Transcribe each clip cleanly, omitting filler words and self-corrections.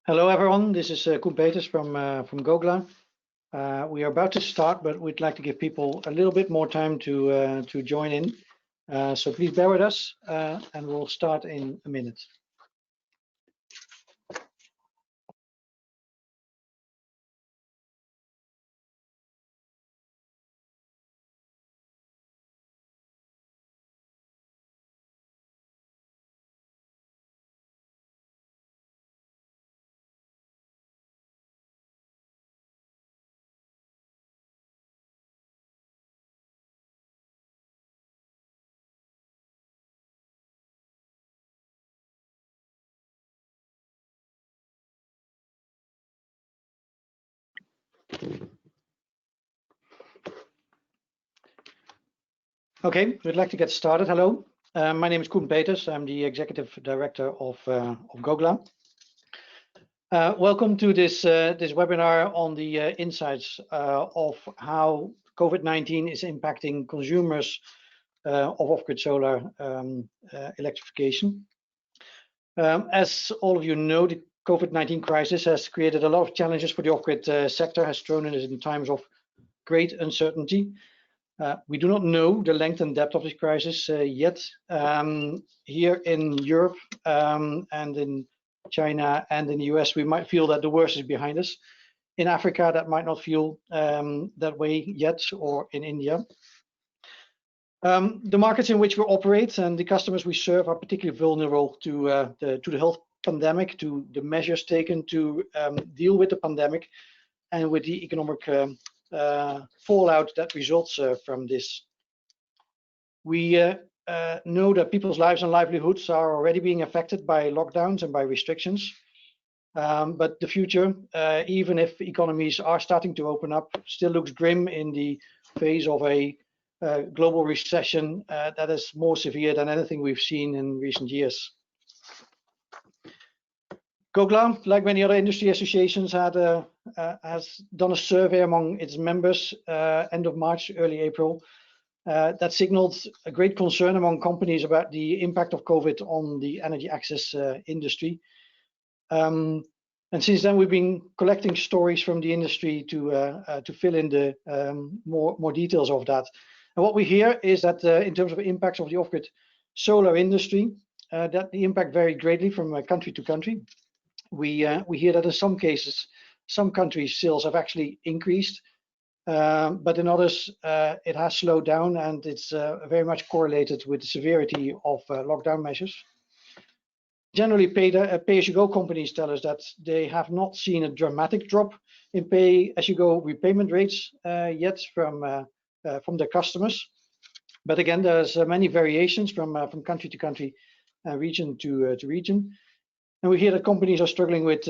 Hello everyone, this is Koen Peters from Gogla. We are about to start, but we'd like to give people a little bit more time to join in. So please bear with us, and we'll start in a minute. Okay, we'd like to get started. Hello, my name is Koen Peters. I'm the Executive Director of Gogla. Welcome to this webinar on the insights of how COVID-19 is impacting consumers of off-grid solar electrification. As all of you know, the COVID-19 crisis has created a lot of challenges for the off-grid sector, has thrown us in times of great uncertainty. We do not know the length and depth of this crisis yet. Here in Europe and in China and in the US, we might feel that the worst is behind us. In Africa, that might not feel that way yet, or in India. The markets in which we operate and the customers we serve are particularly vulnerable to the health pandemic, to the measures taken to deal with the pandemic and with the economic fallout that results from this. We know that people's lives and livelihoods are already being affected by lockdowns and by restrictions. But the future, even if economies are starting to open up, still looks grim in the face of a global recession that is more severe than anything we've seen in recent years. Gogla, like many other industry associations, has done a survey among its members end of March, early April, that signaled a great concern among companies about the impact of COVID on the energy access industry. And since then, we've been collecting stories from the industry to fill in the more details of that. And what we hear is that in terms of impacts of the off-grid solar industry, that the impact varied greatly from country to country. We hear that in some cases, some countries' sales have actually increased, but in others it has slowed down, and it's very much correlated with the severity of lockdown measures. Generally, pay-as-you-go companies tell us that they have not seen a dramatic drop in pay-as-you-go repayment rates yet from their customers. But again, there's many variations from country to country, region to region. And we hear that companies are struggling with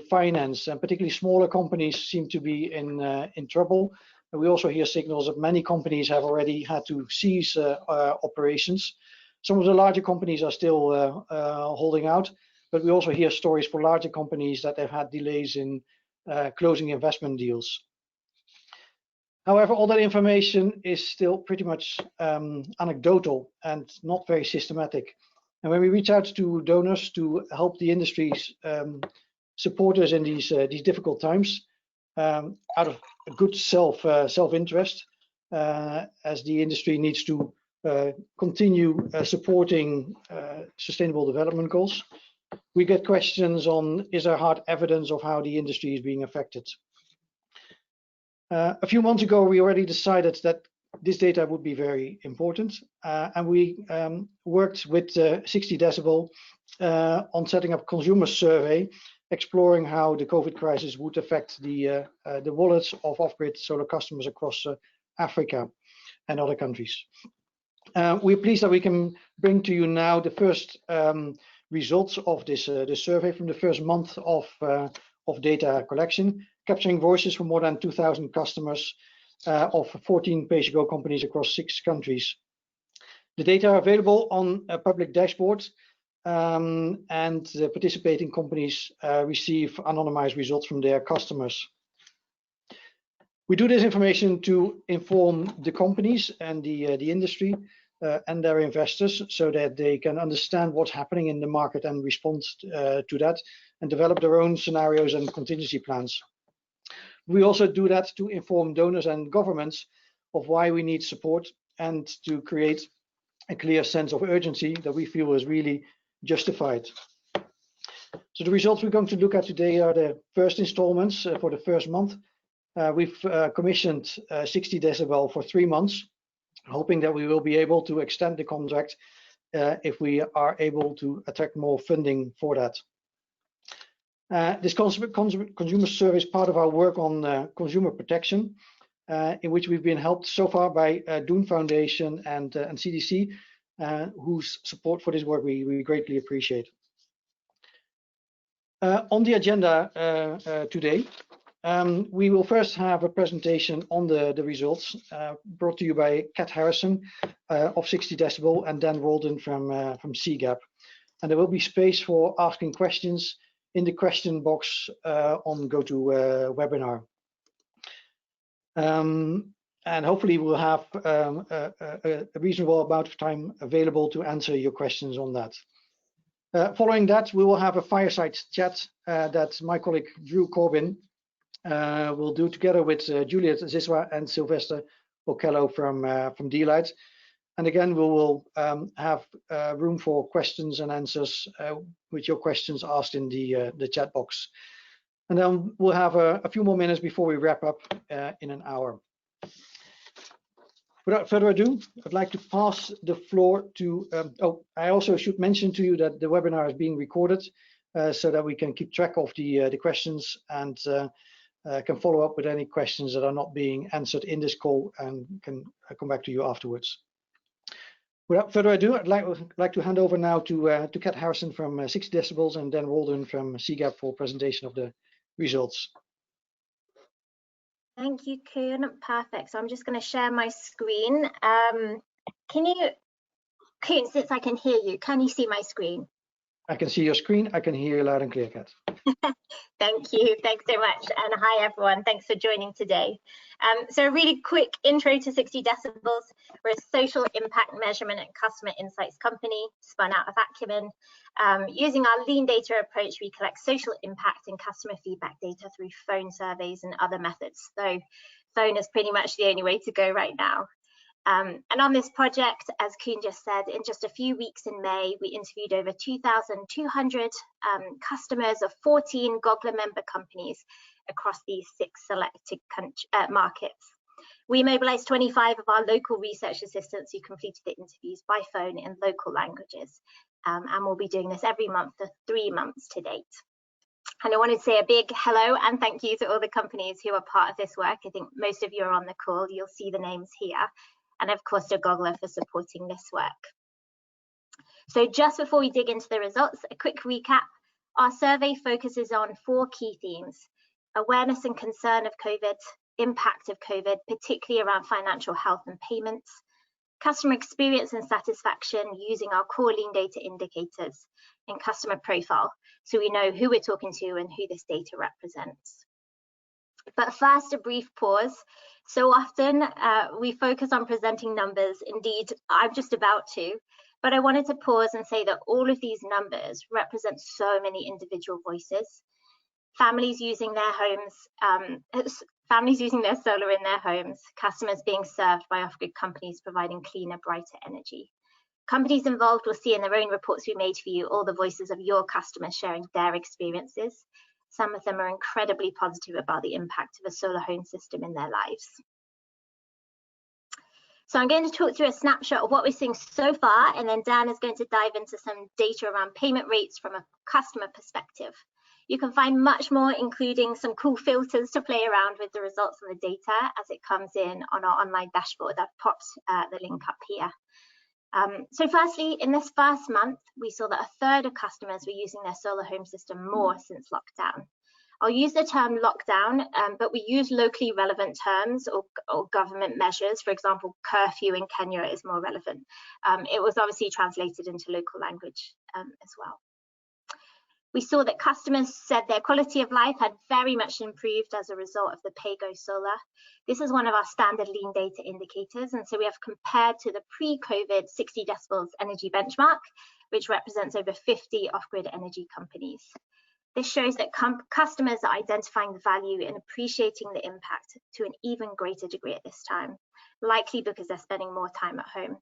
finance, and particularly smaller companies seem to be in trouble. And we also hear signals that many companies have already had to cease operations. Some of the larger companies are still holding out, but we also hear stories for larger companies that they've had delays in closing investment deals. However, all that information is still pretty much anecdotal and not very systematic. And when we reach out to donors to help the industry's supporters in these difficult times, out of a good self-interest, as the industry needs to continue supporting sustainable development goals, we get questions on, is there hard evidence of how the industry is being affected? A few months ago, we already decided that this data would be very important, and we worked with 60 Decibel on setting up a consumer survey, exploring how the COVID crisis would affect the wallets of off-grid solar customers across Africa and other countries. We're pleased that we can bring to you now the first results of this survey from the first month of data collection, capturing voices from more than 2,000 customers of 14 pay-as-you-go companies across 6 countries. The data are available on a public dashboard, and the participating companies receive anonymized results from their customers. We do this information to inform the companies and the industry and their investors so that they can understand what's happening in the market and respond to that, and develop their own scenarios and contingency plans. We also do that to inform donors and governments of why we need support and to create a clear sense of urgency that we feel is really justified. So the results we're going to look at today are the first installments for the first month. We've commissioned 60 decibel for 3 months, hoping that we will be able to extend the contract if we are able to attract more funding for that. This consumer survey is part of our work on consumer protection, in which we've been helped so far by Doen Foundation and CDC, whose support for this work we greatly appreciate. On the agenda today, we will first have a presentation on the results brought to you by Kat Harrison of 60 decibel and Dan Walden from CGAP. And there will be space for asking questions in the question box on GoToWebinar. And hopefully we'll have a reasonable amount of time available to answer your questions on that. Following that, we will have a fireside chat that my colleague Drew Corbin will do together with Juliet Ziswa and Sylvester Okello from D-Light. And again, we will have room for questions and answers with your questions asked in the chat box. And then we'll have a few more minutes before we wrap up in an hour. Without further ado, I'd like to pass the floor to, I also should mention to you that the webinar is being recorded so that we can keep track of the questions and can follow up with any questions that are not being answered in this call and can come back to you afterwards. Without further ado, I'd like to hand over now to Kat Harrison from 60 decibels and Dan Walden from CGAP for presentation of the results. Thank you, Koen. Perfect. So I'm just going to share my screen. Can you, Koen, since I can hear you, can you see my screen? I can see your screen. I can hear you loud and clear, Kat. Thank you. Thanks so much. And hi, everyone. Thanks for joining today. So a really quick intro to 60 decibels. We're a social impact measurement and customer insights company spun out of Acumen. Using our lean data approach, we collect social impact and customer feedback data through phone surveys and other methods. So phone is pretty much the only way to go right now. And on this project, as Koen just said, in just a few weeks in May, we interviewed over 2,200 customers of 14 Gogler member companies across these 6 selected markets. We mobilized 25 of our local research assistants who completed the interviews by phone in local languages. And we'll be doing this every month for 3 months to date. And I wanted to say a big hello and thank you to all the companies who are part of this work. I think most of you are on the call. You'll see the names here. And of course to Gogler for supporting this work. So just before we dig into the results, a quick recap. Our survey focuses on 4 key themes: awareness and concern of COVID, impact of COVID, particularly around financial health and payments, customer experience and satisfaction using our core lean data indicators, and customer profile, so we know who we're talking to and who this data represents. But first, a brief pause. So often we focus on presenting numbers. Indeed, I'm just about to, but I wanted to pause and say that all of these numbers represent so many individual voices. Families using their homes, families using their solar in their homes, customers being served by off-grid companies providing cleaner, brighter energy. Companies involved will see in their own reports we made for you all the voices of your customers sharing their experiences. Some of them are incredibly positive about the impact of a solar home system in their lives. So I'm going to talk through a snapshot of what we're seeing so far, and then Dan is going to dive into some data around payment rates from a customer perspective. You can find much more, including some cool filters to play around with the results and the data as it comes in on our online dashboard. I've popped the link up here. So firstly, in this first month, we saw that 1/3 of customers were using their solar home system more since lockdown. I'll use the term lockdown, but we use locally relevant terms or government measures. For example, curfew in Kenya is more relevant. It was obviously translated into local language as well. We saw that customers said their quality of life had very much improved as a result of the Pay-Go Solar. This is one of our standard lean data indicators, and so we have compared to the pre-COVID 60 decibels energy benchmark, which represents over 50 off-grid energy companies. This shows that customers are identifying the value and appreciating the impact to an even greater degree at this time, likely because they're spending more time at home.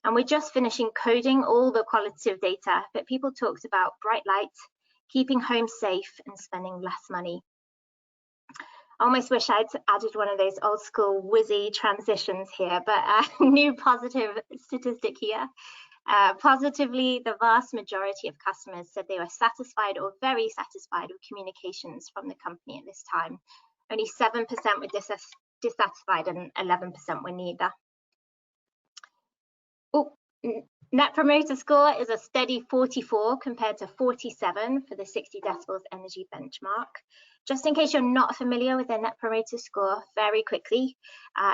And we're just finishing coding all the qualitative data, but people talked about bright lights, keeping home safe, and spending less money. I almost wish I'd added one of those old school whizzy transitions here, but a new positive statistic here. Positively, the vast majority of customers said they were satisfied or very satisfied with communications from the company at this time. Only 7% were dissatisfied and 11% were neither. Oh, Net Promoter Score is a steady 44 compared to 47 for the 60 decibels energy benchmark. Just in case you're not familiar with the Net Promoter Score, very quickly,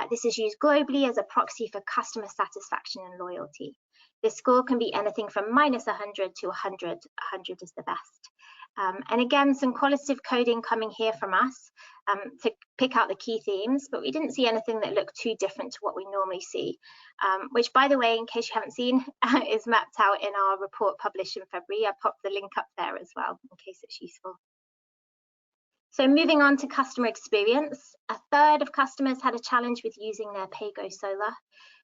this is used globally as a proxy for customer satisfaction and loyalty. This score can be anything from -100 to 100. 100 is the best. And again, some qualitative coding coming here from us to pick out the key themes, but we didn't see anything that looked too different to what we normally see, which, by the way, in case you haven't seen, is mapped out in our report published in February. I popped the link up there as well, in case it's useful. So moving on to customer experience, a third of customers had a challenge with using their PayGo Solar.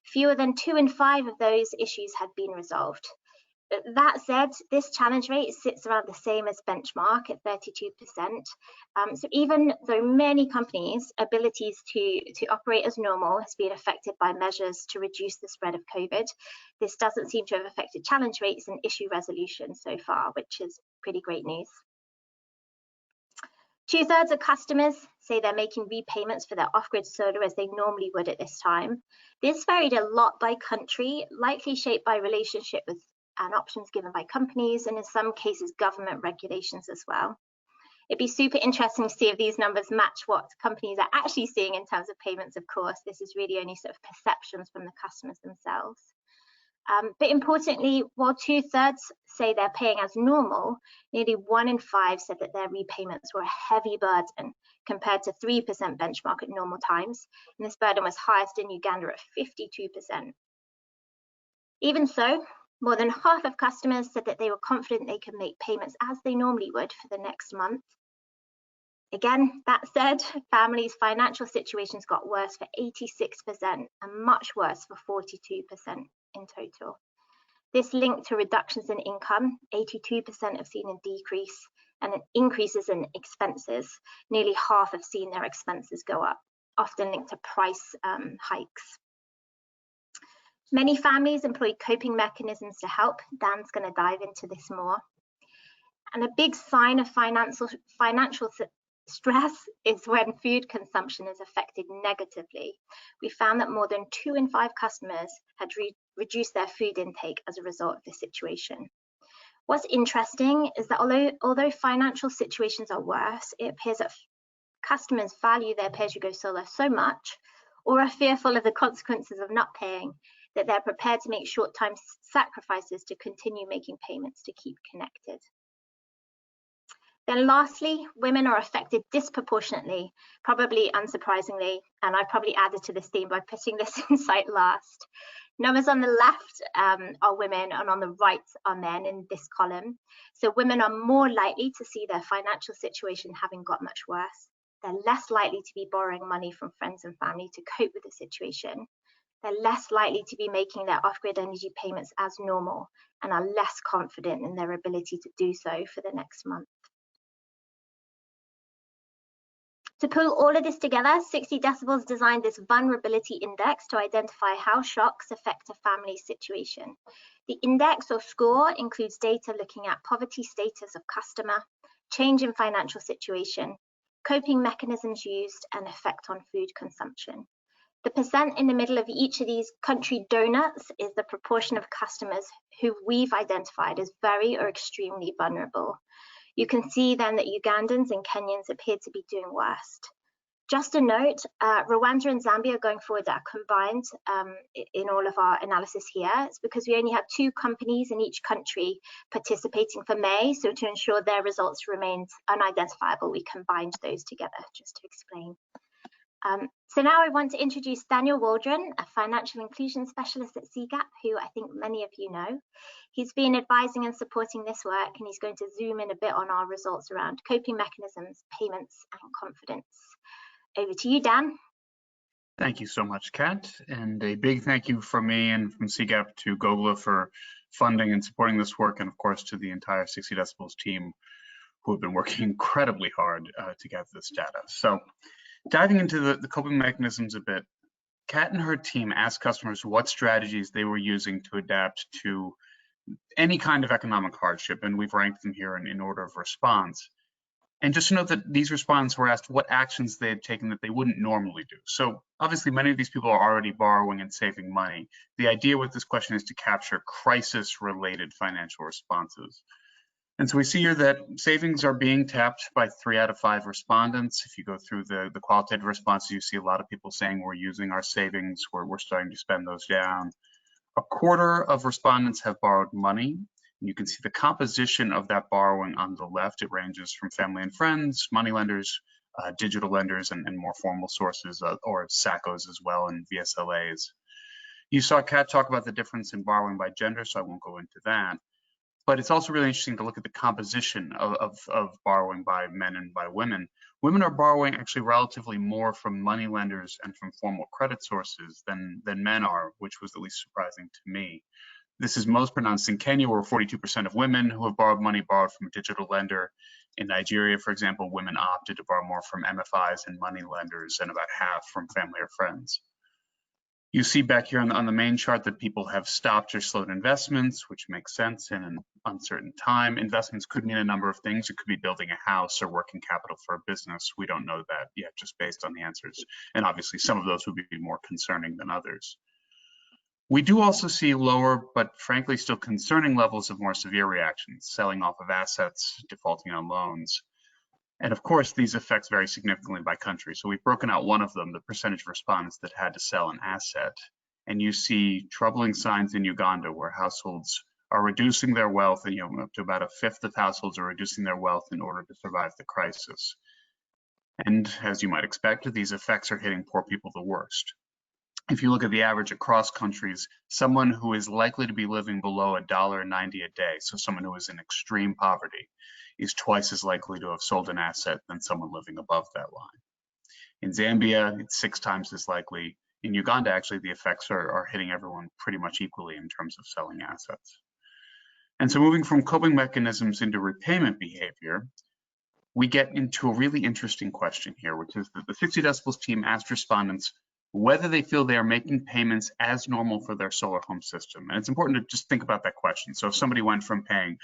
Fewer than 2 in 5 of those issues had been resolved. That said, this challenge rate sits around the same as benchmark at 32%. So even though many companies' abilities to operate as normal has been affected by measures to reduce the spread of COVID, this doesn't seem to have affected challenge rates and issue resolution so far, which is pretty great news. 2/3 of customers say they're making repayments for their off-grid solar as they normally would at this time. This varied a lot by country, likely shaped by relationship with and options given by companies, and in some cases government regulations as well. It'd be super interesting to see if these numbers match what companies are actually seeing in terms of payments. Of course, this is really only sort of perceptions from the customers themselves. But importantly, while 2/3 say they're paying as normal, nearly 1 in 5 said that their repayments were a heavy burden compared to 3% benchmark at normal times. And this burden was highest in Uganda at 52%. Even so, more than half of customers said that they were confident they could make payments as they normally would for the next month. Again, that said, families' financial situations got worse for 86% and much worse for 42% in total. This linked to reductions in income. 82% have seen a decrease, and increases in expenses. Nearly half have seen their expenses go up, often linked to price hikes. Many families employ coping mechanisms to help. Dan's going to dive into this more. And a big sign of financial stress is when food consumption is affected negatively. We found that more than 2 in 5 customers had reduced their food intake as a result of this situation. What's interesting is that although financial situations are worse, it appears that customers value their pay-as-you-go solar so much, or are fearful of the consequences of not paying, that they're prepared to make short-term sacrifices to continue making payments to keep connected. Then lastly, women are affected disproportionately, probably unsurprisingly, and I probably added to this theme by putting this insight last. Numbers on the left are women and on the right are men in this column. So women are more likely to see their financial situation having got much worse. They're less likely to be borrowing money from friends and family to cope with the situation. They're less likely to be making their off-grid energy payments as normal and are less confident in their ability to do so for the next month. To pull all of this together, 60 decibels designed this vulnerability index to identify how shocks affect a family's situation. The index or score includes data looking at poverty status of customer, change in financial situation, coping mechanisms used, and effect on food consumption. The percent in the middle of each of these country donuts is the proportion of customers who we've identified as very or extremely vulnerable. You can see then that Ugandans and Kenyans appear to be doing worst. Just a note, Rwanda and Zambia going forward are combined in all of our analysis here. It's because we only had 2 companies in each country participating for May, so to ensure their results remained unidentifiable, we combined those together, just to explain. So now I want to introduce Daniel Waldron, a financial inclusion specialist at CGAP, who I think many of you know. He's been advising and supporting this work, and he's going to zoom in a bit on our results around coping mechanisms, payments, and confidence. Over to you, Dan. Thank you so much, Kat, and a big thank you from me and from CGAP to Gogla for funding and supporting this work, and of course to the entire 60 Decibels team who have been working incredibly hard to gather this data. So diving into the coping mechanisms a bit, Kat and her team asked customers what strategies they were using to adapt to any kind of economic hardship, and we've ranked them here in order of response. And just to note that these respondents were asked what actions they had taken that they wouldn't normally do. So obviously many of these people are already borrowing and saving money. The idea with this question is to capture crisis-related financial responses. And so we see here that savings are being tapped by 3 out of 5 respondents. If you go through the qualitative responses, you see a lot of people saying we're using our savings, we're starting to spend those down. A quarter of respondents have borrowed money. You can see the composition of that borrowing on the left. It ranges from family and friends, money lenders, digital lenders, and more formal sources, or SACCOs as well, and VSLAs. You saw Kat talk about the difference in borrowing by gender, so I won't go into that. But it's also really interesting to look at the composition of borrowing by men and by women. Women are borrowing actually relatively more from money lenders and from formal credit sources than men are, which was at least surprising to me. This is most pronounced in Kenya, where 42% of women who have borrowed money borrowed from a digital lender. In Nigeria, for example, women opted to borrow more from MFIs and money lenders, and about half from family or friends. You see back here on the main chart that people have stopped or slowed investments, which makes sense in an uncertain time. Investments could mean a number of things. It could be building a house or working capital for a business. We don't know that yet, just based on the answers. And obviously, some of those would be more concerning than others. We do also see lower, but frankly still concerning levels of more severe reactions, selling off of assets, defaulting on loans. And of course, these effects vary significantly by country. So we've broken out one of them, the percentage of respondents that had to sell an asset. And you see troubling signs in Uganda where households are reducing their wealth, and up to about 1/5 of households are reducing their wealth in order to survive the crisis. And as you might expect, these effects are hitting poor people the worst. If you look at the average across countries, someone who is likely to be living below $1.90 a day, so someone who is in extreme poverty, is twice as likely to have sold an asset than someone living above that line. In Zambia, it's 6 times as likely. In Uganda, actually, the effects are hitting everyone pretty much equally in terms of selling assets. And so moving from coping mechanisms into repayment behavior, we get into a really interesting question here, which is that the 60 Decibels team asked respondents whether they feel they are making payments as normal for their solar home system. And it's important to just think about that question. So if somebody went from paying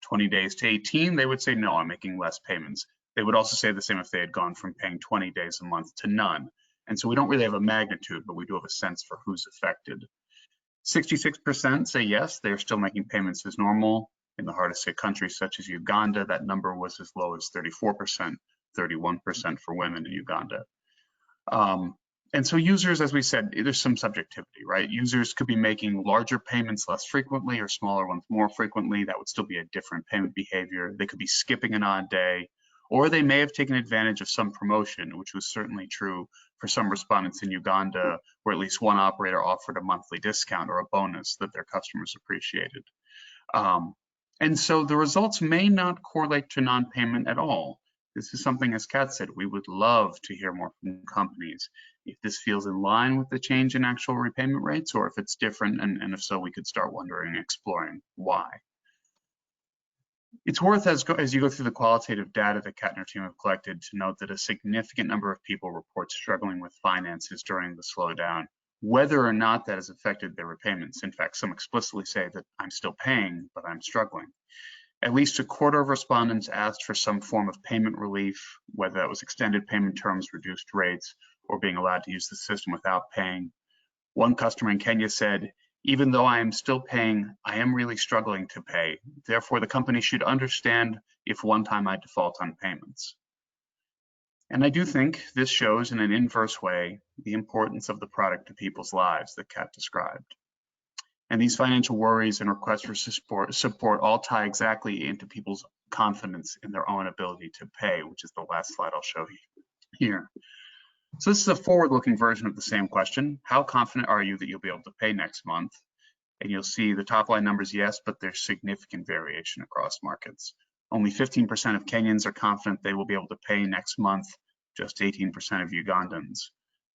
20 days to 18, they would say, no, I'm making less payments. They would also say the same if they had gone from paying 20 days a month to none. And so we don't really have a magnitude, but we do have a sense for who's affected. 66% say yes, they're still making payments as normal. In the hardest hit countries such as Uganda, that number was as low as 34%, 31% for women in Uganda. And so users, as we said, there's some subjectivity, right? Users could be making larger payments less frequently or smaller ones more frequently. That would still be a different payment behavior. They could be skipping an odd day, or they may have taken advantage of some promotion, which was certainly true for some respondents in Uganda, where at least one operator offered a monthly discount or a bonus that their customers appreciated. And so the results may not correlate to non-payment at all. This is something, as Kat said, we would love to hear more from companies. If this feels in line with the change in actual repayment rates, or if it's different, and if so, we could start wondering and exploring why. It's worth, as you go through the qualitative data that Kat and her team have collected, to note that a significant number of people report struggling with finances during the slowdown, whether or not that has affected their repayments. In fact, some explicitly say that I'm still paying, but I'm struggling. At least a quarter of respondents asked for some form of payment relief, whether that was extended payment terms, reduced rates, or being allowed to use the system without paying. One customer in Kenya said, even though I am still paying, I am really struggling to pay. Therefore, the company should understand if one time I default on payments. And I do think this shows in an inverse way the importance of the product to people's lives that Kat described. And these financial worries and requests for support all tie exactly into people's confidence in their own ability to pay, which is the last slide I'll show you here. So this is a forward-looking version of the same question. How confident are you that you'll be able to pay next month? And you'll see the top line numbers, yes, but there's significant variation across markets. Only 15% of Kenyans are confident they will be able to pay next month, just 18% of Ugandans.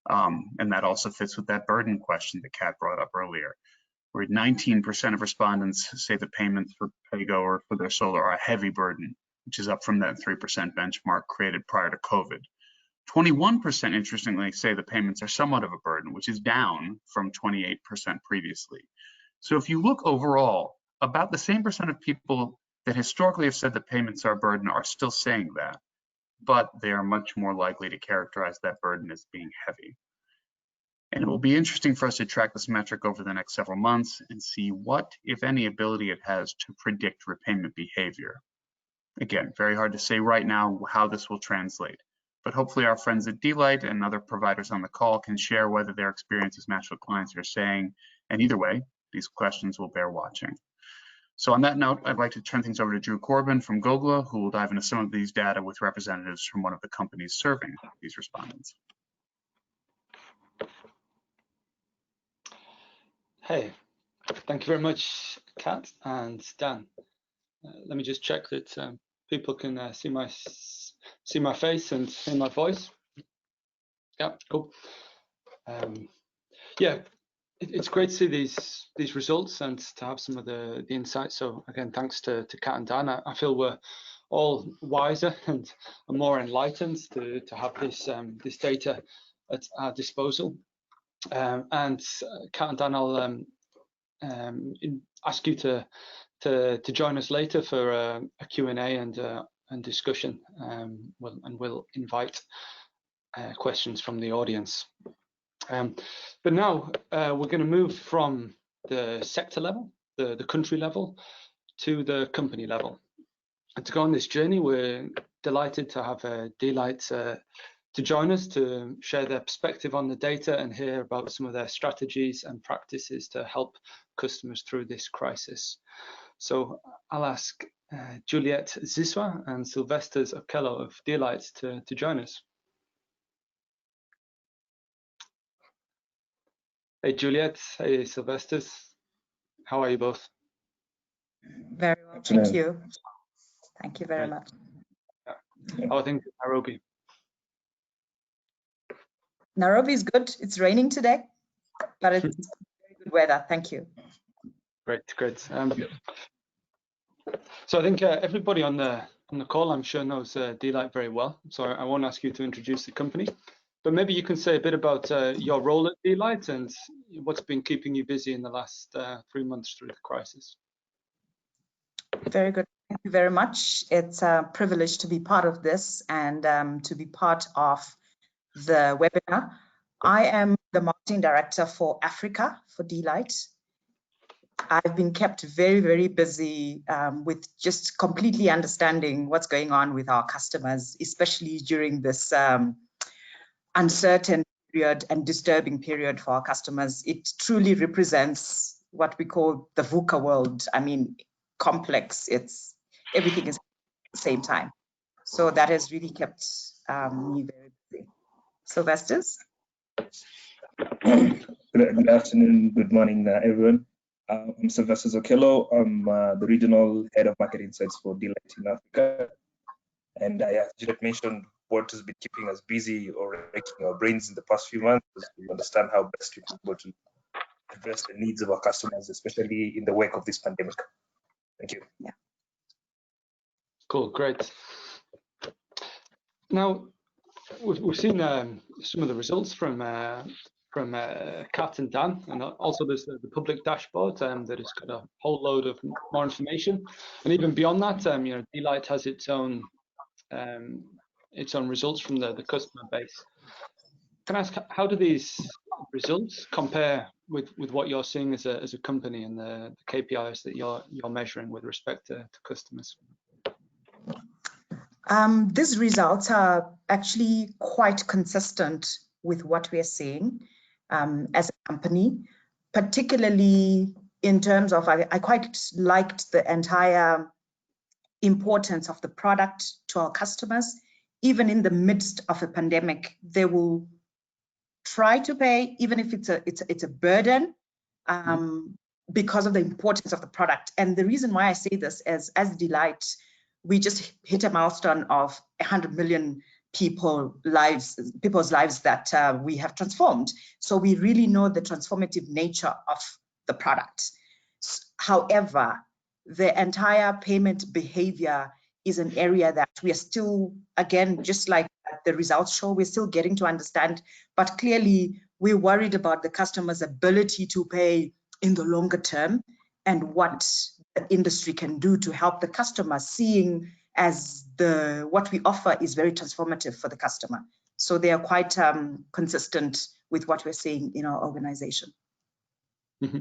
And that also fits with that burden question that Kat brought up earlier, where 19% of respondents say the payments for PayGo or for their solar are a heavy burden, which is up from that 3% benchmark created prior to COVID. 21%, interestingly, say the payments are somewhat of a burden, which is down from 28% previously. So if you look overall, about the same percent of people that historically have said that payments are a burden are still saying that, but they are much more likely to characterize that burden as being heavy. And it will be interesting for us to track this metric over the next several months and see what, if any, ability it has to predict repayment behavior. Again, very hard to say right now how this will translate, but hopefully our friends at D-Light and other providers on the call can share whether their experiences match what clients are saying, and either way, these questions will bear watching. So on that note, I'd like to turn things over to Drew Corbin from Gogla, who will dive into some of these data with representatives from one of the companies serving these respondents. Hey, thank you very much, Kat and Dan. Let me just check that people can see my face and hear my voice. Yeah, cool. Yeah, it's great to see these results and to have some of the insights. So again, thanks to Kat and Dan. I feel we're all wiser and more enlightened to have this data at our disposal. And Kat and Dan, I'll ask you to join us later for a Q&A and discussion, and we'll invite questions from the audience. But now we're going to move from the sector level, the country level, to the company level. And to go on this journey, we're delighted to have D-Light to join us to share their perspective on the data and hear about some of their strategies and practices to help customers through this crisis. So I'll ask Juliet Ziswa and Sylvester Okello of D-Light to join us. Hey Juliet, hey Sylvester, how are you both? Very well, thank you. Thank you very much. How are things in Nairobi? Nairobi is good. It's raining today, but it's very good weather. Thank you. Great. So I think everybody on the call, I'm sure, knows D-Light very well. So I won't ask you to introduce the company, but maybe you can say a bit about your role at D-Light and what's been keeping you busy in the last 3 months through the crisis. Very good. Thank you very much. It's a privilege to be part of this and to be part of the webinar. I am the marketing director for Africa for D-Light. I've been kept very, very busy with just completely understanding what's going on with our customers, especially during this uncertain period and disturbing period for our customers. It truly represents what we call the VUCA world. I mean, complex. Everything is at the same time. So that has really kept me very busy. Sylvesters? Good afternoon, good morning, everyone. I'm Sylvester Okello. I'm the regional head of market insights for D-Light in Africa. And as Juliet mentioned, what has been keeping us busy or wrecking our brains in the past few months is to understand how best we can go to address the needs of our customers, especially in the wake of this pandemic. Thank you. Yeah. Cool, great. Now, we've seen some of the results from Kat and Dan, and also there's the public dashboard that has got a whole load of more information. And even beyond that, you know, D-Light has its own results from the customer base. Can I ask, how do these results compare with what you're seeing as a company and the KPIs that you're measuring with respect to customers? These results are actually quite consistent with what we are seeing as a company, particularly in terms of, I quite liked the entire importance of the product to our customers. Even in the midst of a pandemic, they will try to pay, even if it's a burden, because of the importance of the product. And the reason why I say this is, as Delight, we just hit a milestone of 100 million people's lives that we have transformed. So we really know the transformative nature of the product. However, the entire payment behavior is an area that we are still, again, just like the results show, we're still getting to understand, but clearly we're worried about the customer's ability to pay in the longer term and what the industry can do to help the customer, seeing as what we offer is very transformative for the customer. So they are quite consistent with what we're seeing in our organization. Mm-hmm.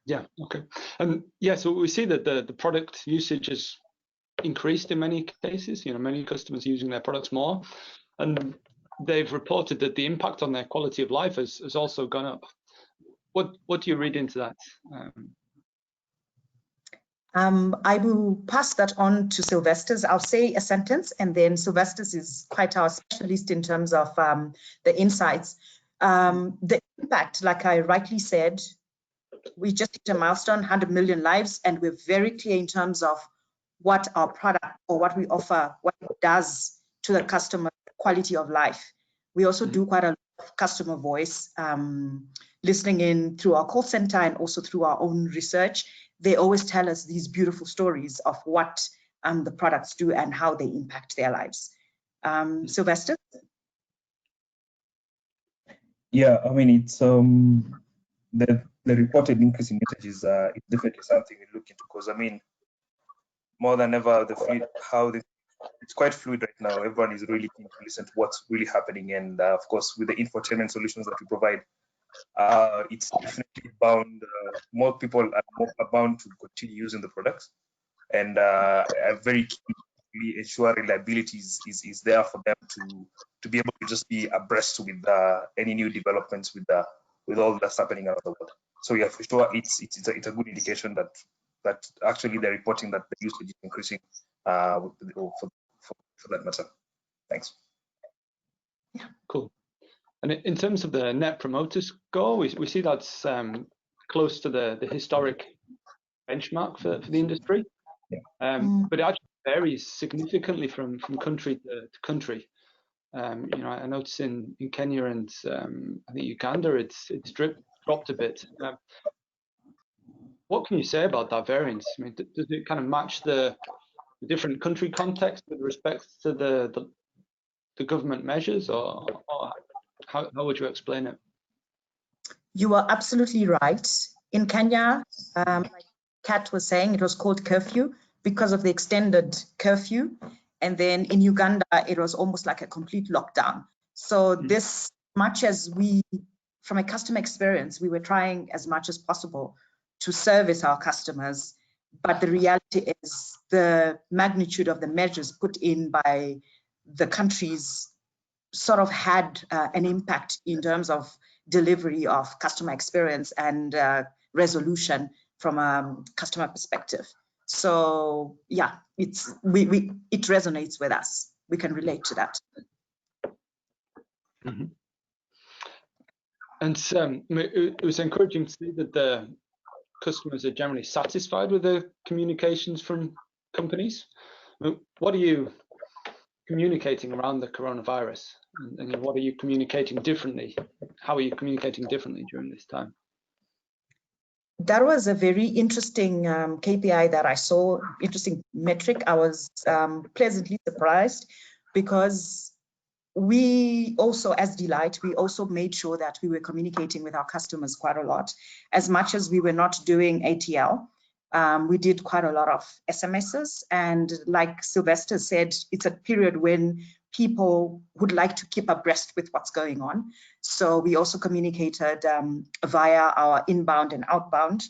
Yeah, okay. Yeah, so we see that the product usage has increased in many cases, many customers using their products more, and they've reported that the impact on their quality of life has also gone up. What do you read into that? I will pass that on to Sylvester. I'll say a sentence, and then Sylvester is quite our specialist in terms of the insights. The impact, like I rightly said, we just hit a milestone, 100 million lives, and we're very clear in terms of what our product or what we offer, what it does to the customer quality of life. We also do quite a lot of customer voice, listening in through our call center and also through our own research. They always tell us these beautiful stories of what the products do and how they impact their lives. Sylvester? Yeah, I mean, it's the reported increase in usage is definitely something we look into, because I mean, more than ever, it's quite fluid right now. Everyone is really keen to listen to what's really happening, and of course, with the infotainment solutions that we provide, it's definitely bound. More people are bound to continue using the products, and I'm very keen to ensure reliability is there for them to be able to just be abreast with any new developments with all that's happening around the world. So yeah, for sure, it's a good indication that actually they're reporting that the usage is increasing for that matter. Thanks. Yeah, cool. And in terms of the Net Promoter Score, we see that's close to the historic benchmark for the industry, but it actually varies significantly from country to country. I noticed in Kenya and I think Uganda, it's dropped a bit. What can you say about that variance? I mean, does it kind of match the different country context with respect to the government measures, or how would you explain it? You are absolutely right. In Kenya, like Kat was saying, it was called curfew because of the extended curfew. And then in Uganda, it was almost like a complete lockdown. So this, much as we, from a customer experience, we were trying as much as possible to service our customers. But the reality is the magnitude of the measures put in by the countries sort of had an impact in terms of delivery of customer experience and resolution from a customer perspective. So yeah, it resonates with us. We can relate to that. Mm-hmm. And it was encouraging to see that the customers are generally satisfied with the communications from companies. What are you communicating around the coronavirus, and what are you communicating differently? How are you communicating differently during this time? That was a very interesting KPI that I saw, interesting metric. I was pleasantly surprised because we also, as Delight, we also made sure that we were communicating with our customers quite a lot. As much as we were not doing ATL, we did quite a lot of SMSs. And like Sylvester said, it's a period when people would like to keep abreast with what's going on. So we also communicated via our inbound and outbound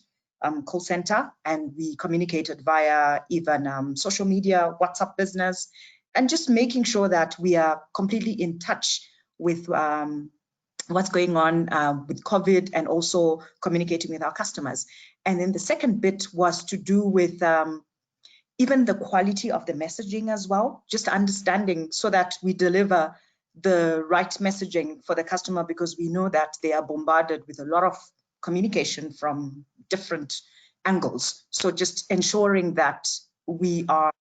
call center, and we communicated via even social media, WhatsApp business, and just making sure that we are completely in touch with what's going on with COVID, and also communicating with our customers. And then the second bit was to do with even the quality of the messaging as well, just understanding so that we deliver the right messaging for the customer, because we know that they are bombarded with a lot of communication from different angles. So just ensuring that we are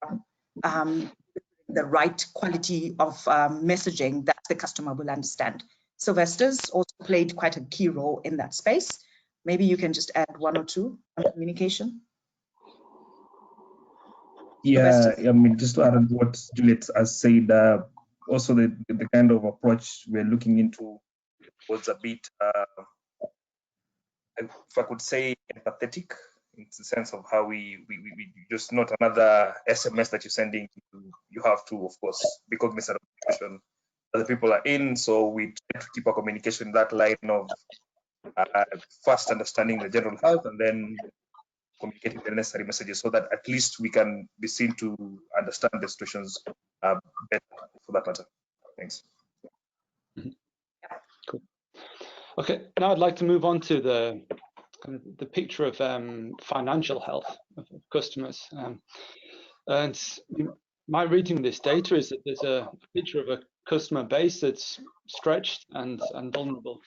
the right quality of messaging that the customer will understand. Sylvester's also played quite a key role in that space. Maybe you can just add one or two on communication. Yeah, I mean, just to add on what Juliet has said, also the kind of approach we're looking into was a bit, if I could say, empathetic, in the sense of how we just not another SMS that you're sending. You have to, of course, be cognizant of the situation that the people are in. So we try to keep our communication in that line of first understanding the general health and then communicating the necessary messages, so that at least we can be seen to understand the situations better, for that matter. Thanks. Cool. Okay, now I'd like to move on to the picture of financial health of customers. And my reading of this data is that there's a picture of a customer base that's stretched and vulnerable.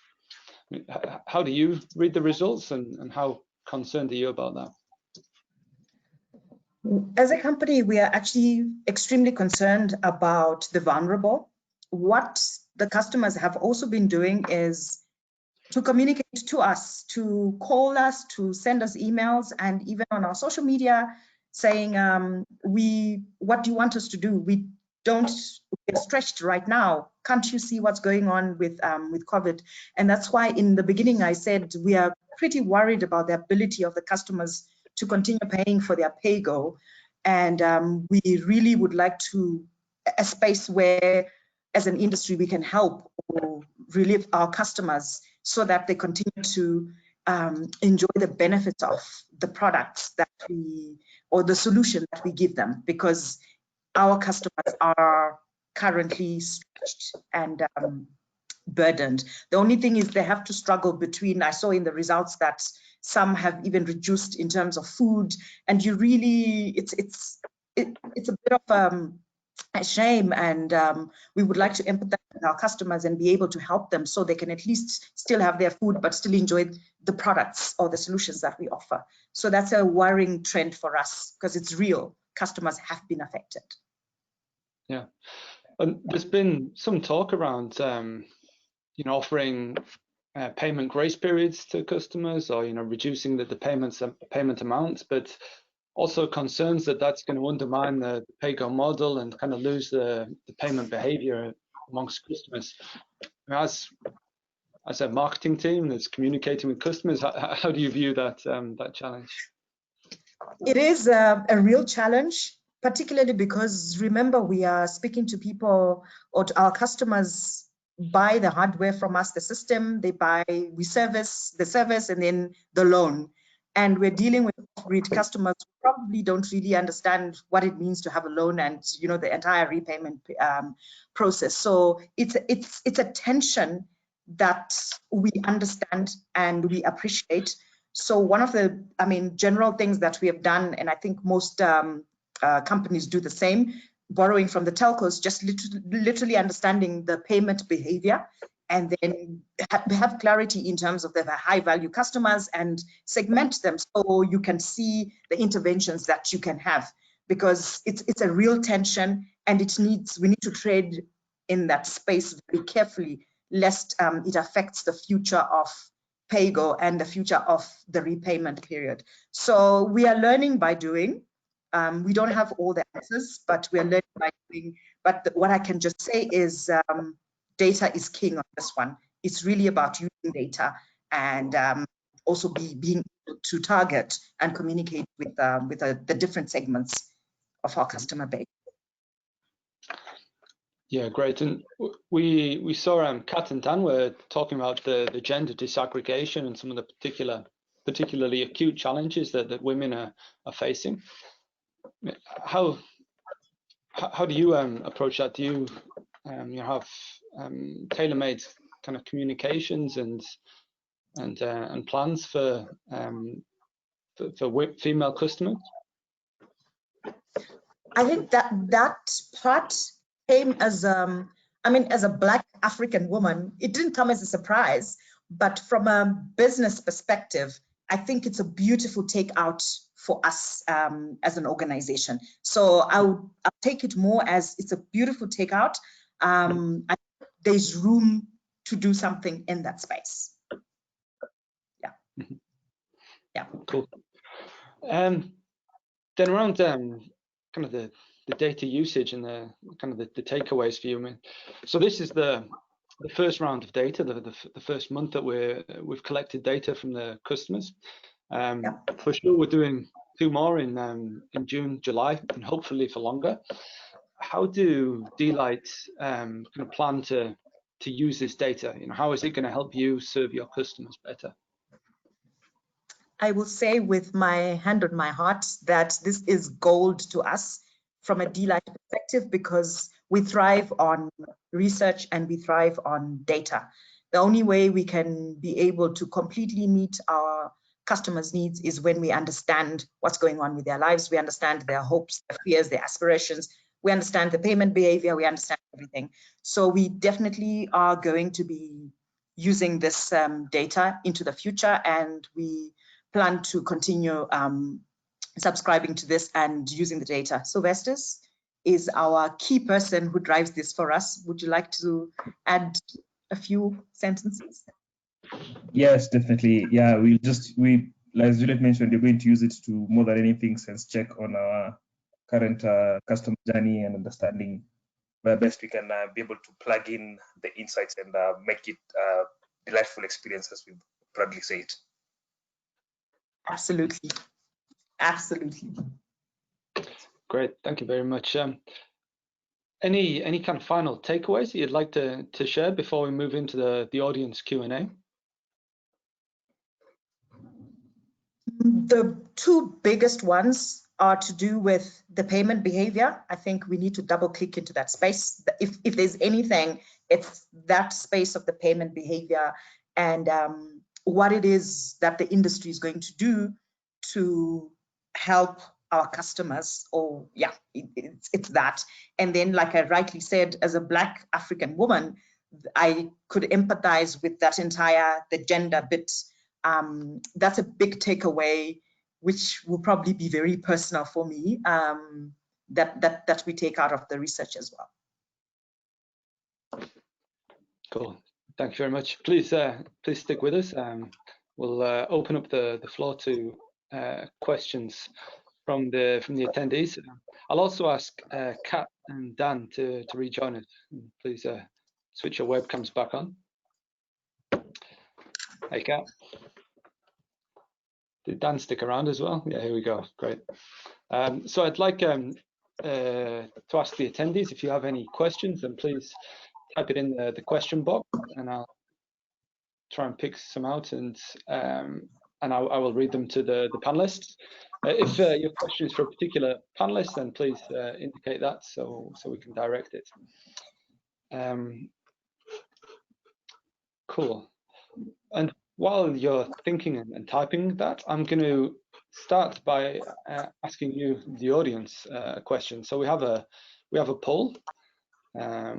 I mean, how do you read the results, and how concerned are you about that? As a company, we are actually extremely concerned about the vulnerable. What the customers have also been doing is to communicate to us, to call us, to send us emails, and even on our social media saying, what do you want us to do? We're stretched right now. Can't you see what's going on with COVID? And that's why in the beginning I said we are pretty worried about the ability of the customers to continue paying for their pay-go. And we really would like to a space where, as an industry, we can help or relieve our customers so that they continue to enjoy the benefits of the products that or the solution that we give them, because our customers are currently stretched and burdened. The only thing is they have to struggle between, I saw in the results that some have even reduced in terms of food, and you really, it's a bit of a shame, and we would like to empathize with our customers and be able to help them so they can at least still have their food but still enjoy the products or the solutions that we offer. So that's a worrying trend for us, because it's real. Customers have been affected. Yeah, and there's been some talk around offering payment grace periods to customers, or reducing the payment amounts, but also concerns that that's going to undermine the pay-go model and kind of lose the payment behavior amongst customers. As a marketing team that's communicating with customers, how do you view that that challenge? It is a real challenge, particularly because, remember, we are speaking to people, or to our customers buy the hardware from us, the system, we service the service and then the loan. And we're dealing with off-grid customers who probably don't really understand what it means to have a loan and the entire repayment process. So it's a tension that we understand and we appreciate. So one of the general things that we have done, and I think most companies do the same, borrowing from the telcos, just literally understanding the payment behavior, and then have clarity in terms of the high value customers and segment them so you can see the interventions that you can have, because it's a real tension, and we need to trade in that space very carefully, lest it affects the future of pay-go and the future of the repayment period. So we are learning by doing. We don't have all the answers, but we are learning by doing. But what I can just say is data is king on this one. It's really about using data and also being able to target and communicate with the different segments of our customer base. Yeah, great. And we saw Kat and Dan were talking about the gender disaggregation and some of the particularly acute challenges that women are facing. How do you approach that? Do you have tailor-made kind of communications and plans for female customers? I think that part came as I mean, as a Black African woman, it didn't come as a surprise, but from a business perspective, I think it's a beautiful takeout for us as an organization. So I'll take it more as it's a beautiful takeout. There's room to do something in that space. Yeah. Yeah. Cool. Then around kind of the data usage and the kind of the takeaways for you. I mean, so this is the first round of data, the first month that we've collected data from the customers. For sure, we're doing 2 more in June, July, and hopefully for longer. How do D-Light kind of plan to use this data? You know, how is it going to help you serve your customers better? I will say with my hand on my heart that this is gold to us from a D-Light perspective, because we thrive on research and we thrive on data. The only way we can be able to completely meet our customers' needs is when we understand what's going on with their lives, we understand their hopes, their fears, their aspirations, we understand the payment behavior, we understand everything. So we definitely are going to be using this data into the future, and we plan to continue subscribing to this and using the data. Sylvestus is our key person who drives this for us. Would you like to add a few sentences? Yes, definitely. Yeah, as Juliet mentioned, we're going to use it to more than anything sense check on our current customer journey and understanding where best we can be able to plug in the insights and make it a delightful experience, as we proudly say it. Absolutely. Absolutely. Great, thank you very much. Any kind of final takeaways that you'd like to share before we move into the audience Q&A? The 2 biggest ones are to do with the payment behavior. I think we need to double click into that space. If there's anything, it's that space of the payment behavior and what it is that the industry is going to do to help our customers. Or yeah, it's that. And then, like I rightly said, as a Black African woman, I could empathize with that the gender bit. That's a big takeaway, which will probably be very personal for me, that we take out of the research as well. Cool, thank you very much. Please stick with us. We'll open up the floor to questions from the attendees. I'll also ask Kat and Dan to rejoin us. Please switch your webcams back on. Hey, Kat. Did Dan stick around as well? Yeah, here we go. Great. So I'd like to ask the attendees, if you have any questions, then please type it in the question box, and I'll try and pick some out, and I will read them to the panelists. If your question is for a particular panelist, then please indicate that so we can direct it. Cool. And while you're thinking and typing that, I'm going to start by asking you, the audience, a question. So we have a poll,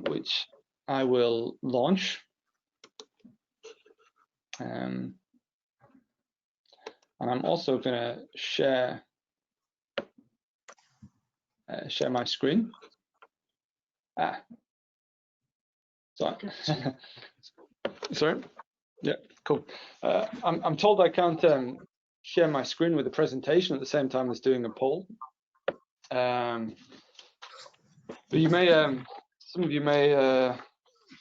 which I will launch. And I'm also going to share my screen. Sorry. Yeah, cool. I'm told I can't share my screen with the presentation at the same time as doing a poll. But you may, some of you may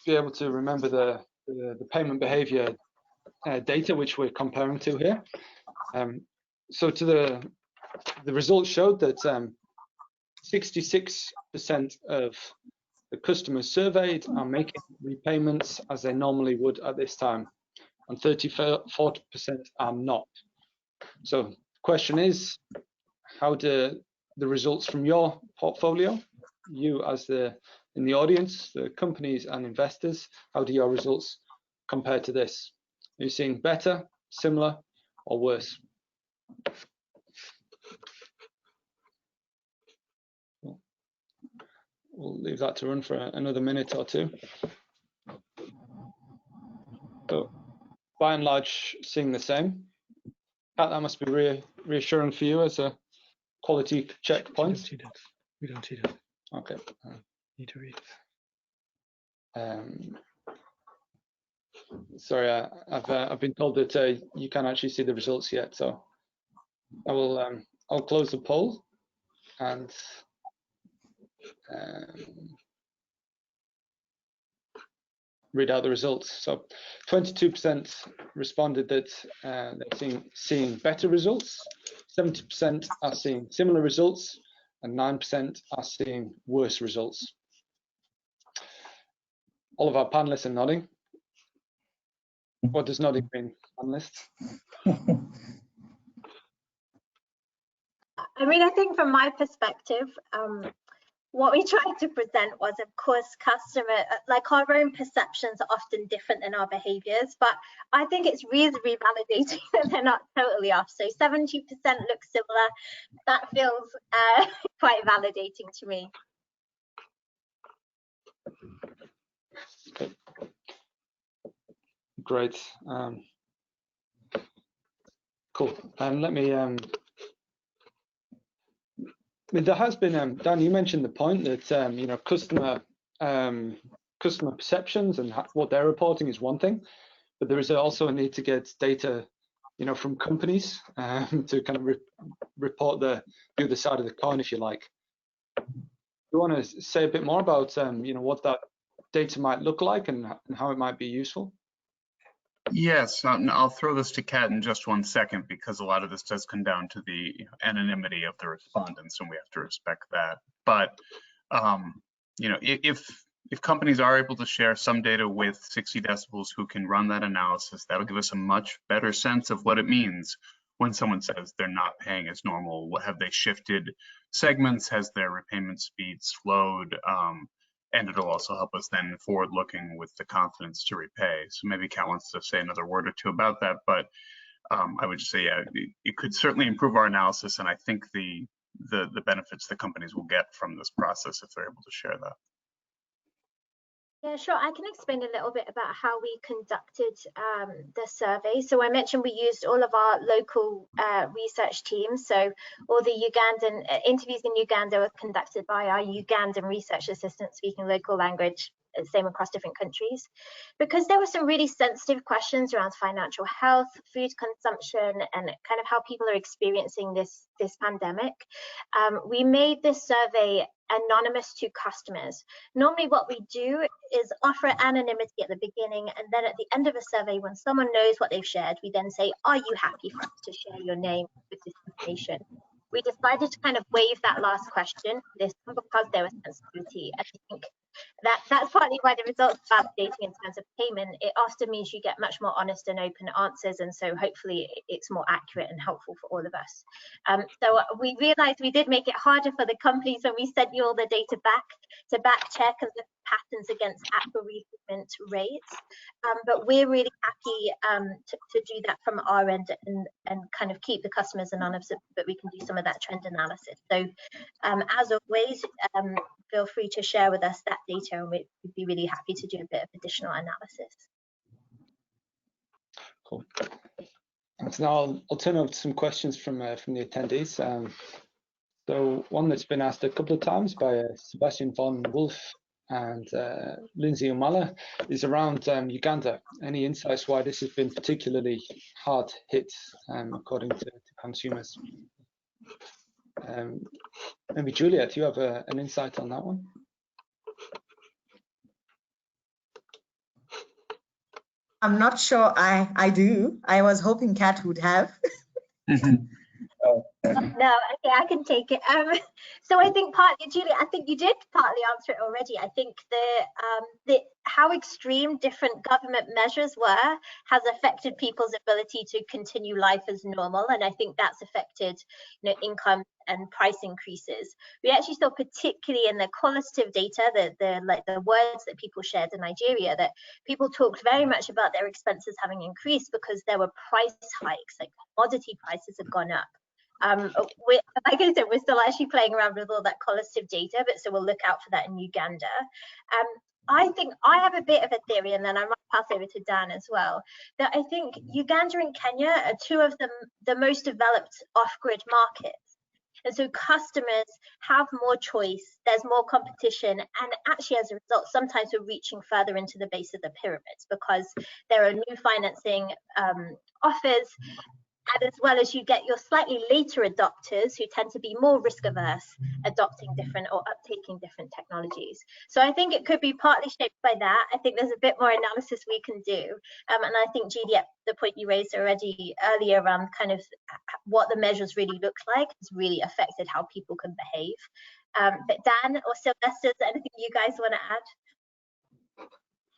be able to remember the payment behavior data which we're comparing to here. So to the results showed that 66% of the customers surveyed are making repayments as they normally would at this time, and 34% are not. So the question is, how do the results from your portfolio, you as in the audience, the companies and investors, how do your results compare to this? Are you seeing better, similar, or worse? we'll leave that to run for another minute or two. So by and large, seeing the same. That must be reassuring for you as a quality checkpoint. We don't see that. Okay. Need to read. Sorry, I've been told that you can't actually see the results yet, so I will I'll close the poll and read out the results. So 22% responded that they're seeing better results, 70% are seeing similar results, and 9% are seeing worse results. All of our panelists are nodding. What does nodding mean, panelists? I mean, I think from my perspective, what we tried to present was, of course, like our own perceptions are often different than our behaviors, but I think it's reasonably validating that they're not totally off. So 70% looks similar. That feels quite validating to me. Okay. Great. Cool. And let me I mean, there has been, Dan, you mentioned the point that you know, customer perceptions and what they're reporting is one thing, but there is also a need to get data, you know, from companies to kind of report the other side of the coin, if you like. You want to say a bit more about you know, what that data might look like and how it might be useful? Yes, I'll throw this to Kat in just 1 second, because a lot of this does come down to the anonymity of the respondents, and we have to respect that. But you know, if companies are able to share some data with 60 decibels who can run that analysis, that'll give us a much better sense of what it means when someone says they're not paying as normal. What have they shifted segments? Has their repayment speed slowed? And it'll also help us then forward looking with the confidence to repay. So maybe Kat wants to say another word or two about that, but I would just say, yeah, it could certainly improve our analysis, and I think the benefits the companies will get from this process if they're able to share that. Yeah, sure. I can explain a little bit about how we conducted the survey. So I mentioned we used all of our local research teams. So all the Ugandan interviews in Uganda were conducted by our Ugandan research assistants speaking local language, same across different countries. Because there were some really sensitive questions around financial health, food consumption, and kind of how people are experiencing this pandemic. We made this survey anonymous to customers. Normally what we do is offer anonymity at the beginning, and then at the end of a survey, when someone knows what they've shared, we then say, are you happy for us to share your name with this information? We decided to kind of waive that last question this because there was sensitivity. I think that's partly why the results are validating in terms of payment. It often means you get much more honest and open answers, and so hopefully it's more accurate and helpful for all of us. So we realized we did make it harder for the companies when we sent you all the data back to back check and the patterns against actual repayment rates. But we're really happy to do that from our end and kind of keep the customers anonymous, but we can do some of that trend analysis. So as always, feel free to share with us that data, and we'd be really happy to do a bit of additional analysis. Cool. So now I'll turn over to some questions from the attendees. So one that's been asked a couple of times by Sebastian von Wolf and Lindsay Umala is around Uganda. Any insights why this has been particularly hard hit according to consumers? Maybe Juliet, do you have an insight on that one? I'm not sure I do. I was hoping Kat would have. No, okay, I can take it. So I think partly, Julia, I think you did partly answer it already. I think the how extreme different government measures were has affected people's ability to continue life as normal, and I think that's affected, you know, income and price increases. We actually saw, particularly in the qualitative data, the words that people shared in Nigeria, that people talked very much about their expenses having increased because there were price hikes, like commodity prices had gone up. Like I said, we're still actually playing around with all that qualitative data, but so we'll look out for that in Uganda. I think I have a bit of a theory, and then I might pass over to Dan as well, that I think Uganda and Kenya are two of the most developed off-grid markets. And so customers have more choice, there's more competition, and actually as a result, sometimes we're reaching further into the base of the pyramids because there are new financing offers, and as well as you get your slightly later adopters who tend to be more risk averse, adopting different or uptaking different technologies. So I think it could be partly shaped by that. I think there's a bit more analysis we can do. And I think, Judy, the point you raised already earlier around kind of what the measures really look like has really affected how people can behave. But Dan or Sylvester, is there anything you guys want to add?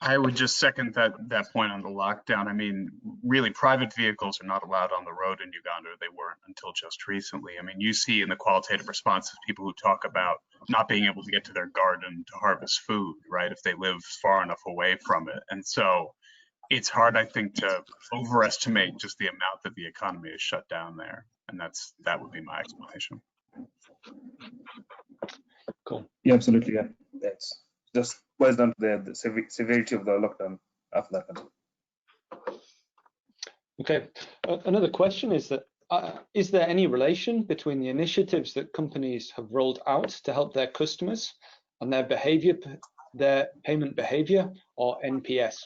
I would just second that point on the lockdown. I mean, really, private vehicles are not allowed on the road in Uganda. They weren't until just recently. I mean, you see in the qualitative responses people who talk about not being able to get to their garden to harvest food, right, if they live far enough away from it. And so it's hard, I think, to overestimate just the amount that the economy is shut down there. And that would be my explanation. Cool. Yeah, absolutely. Yeah, that's just boils down to the severity of the lockdown after that. Okay. Another question is that is there any relation between the initiatives that companies have rolled out to help their customers and their behavior, their payment behavior, or NPS?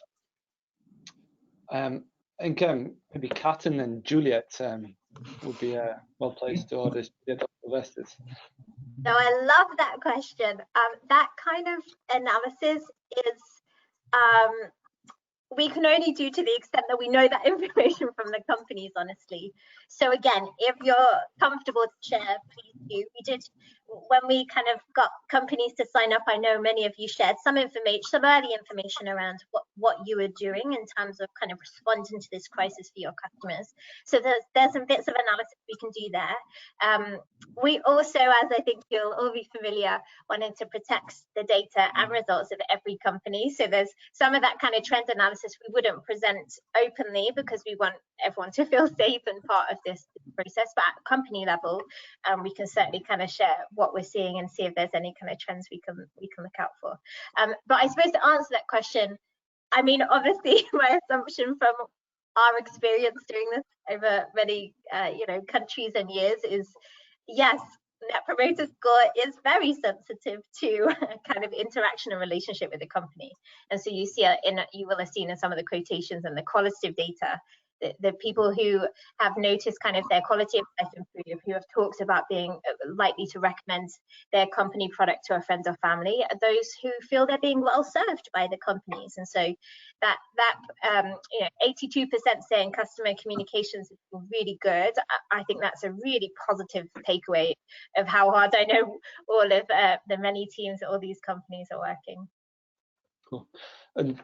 And maybe Kat and then Juliet would be well placed to order investors. No, I love that question. That kind of analysis is we can only do to the extent that we know that information from the companies, honestly. So again, if you're comfortable to share, please do. We did, when we kind of got companies to sign up, I know many of you shared some information, some early information around what you were doing in terms of kind of responding to this crisis for your customers. So there's some bits of analysis we can do there. We also, as I think you'll all be familiar, wanted to protect the data and results of every company. So there's some of that kind of trend analysis we wouldn't present openly because we want everyone to feel safe and part of this process, but at company level we can certainly kind of share what we're seeing and see if there's any kind of trends we can look out for. But I suppose to answer that question, I mean, obviously my assumption from our experience doing this over many countries and years is yes, Net Promoter Score is very sensitive to kind of interaction and relationship with the company. And so you will have seen in some of the quotations and the qualitative data, the people who have noticed kind of their quality of life improve, who have talked about being likely to recommend their company product to a friend or family, are those who feel they're being well served by the companies. And so that 82% saying customer communications is really good. I think that's a really positive takeaway of how hard I know all of the many teams at all these companies are working. Cool. And